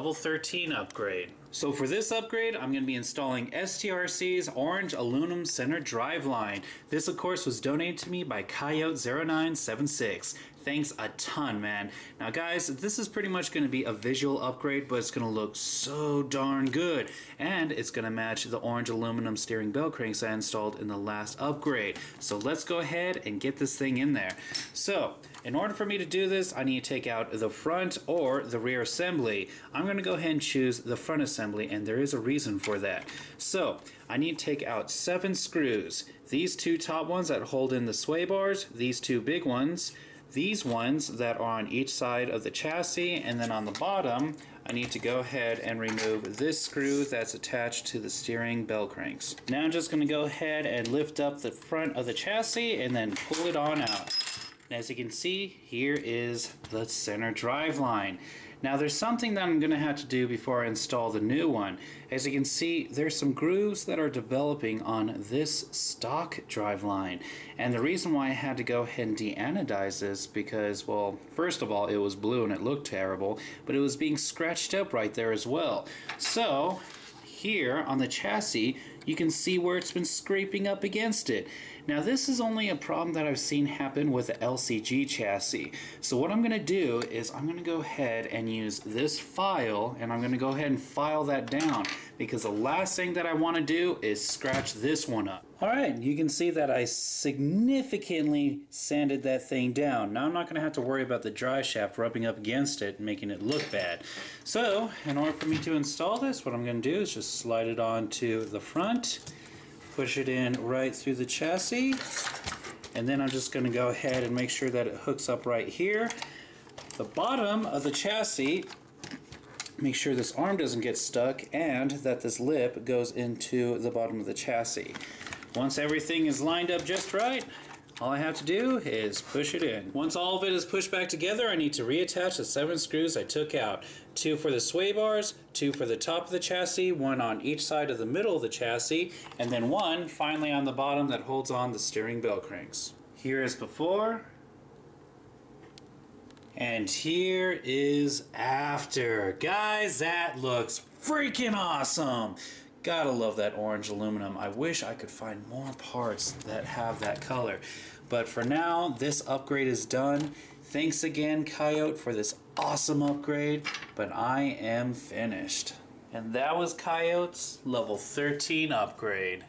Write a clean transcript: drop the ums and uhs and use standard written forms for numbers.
level 13 upgrade. So for this upgrade, I'm going to be installing STRC's orange aluminum center driveline. This of course was donated to me by Kojot0976. Thanks a ton, man. Now guys, this is pretty much going to be a visual upgrade, but it's going to look so darn good. And it's going to match the orange aluminum steering bell cranks I installed in the last upgrade. So let's go ahead and get this thing in there. So in order for me to do this, I need to take out the front or the rear assembly. I'm going to go ahead and choose the front assembly, and there is a reason for that. So I need to take out 7 screws. These 2 top ones that hold in the sway bars, these 2 big ones, these ones that are on each side of the chassis, and then on the bottom I need to go ahead and remove this screw that's attached to the steering bell cranks. Now I'm just going to go ahead and lift up the front of the chassis and then pull it on out. And as you can see, here is the center driveline. Now there's something that I'm going to have to do before I install the new one. As you can see, there's some grooves that are developing on this stock driveline. And the reason why I had to go ahead and de-anodize this because, well, first of all, it was blue and it looked terrible, but it was being scratched up right there as well. So here on the chassis, you can see where it's been scraping up against it. Now this is only a problem that I've seen happen with the LCG chassis. So what I'm going to do is I'm going to go ahead and use this file, and I'm going to go ahead and file that down, because the last thing that I want to do is scratch this one up. Alright, you can see that I significantly sanded that thing down. Now I'm not going to have to worry about the dry shaft rubbing up against it and making it look bad. So in order for me to install this, what I'm going to do is just slide it onto the front, push it in right through the chassis, and then I'm just going to go ahead and make sure that it hooks up right here. The bottom of the chassis, make sure this arm doesn't get stuck and that this lip goes into the bottom of the chassis. Once everything is lined up just right, all I have to do is push it in. Once all of it is pushed back together, I need to reattach the 7 screws I took out. 2 for the sway bars, 2 for the top of the chassis, 1 on each side of the middle of the chassis, and then 1 finally on the bottom that holds on the steering bell cranks. Here is before, and here is after. Guys, that looks freaking awesome! Gotta love that orange aluminum. I wish I could find more parts that have that color. But for now, this upgrade is done. Thanks again, Kojot, for this awesome upgrade, but I am finished. And that was Kojot's level 13 upgrade.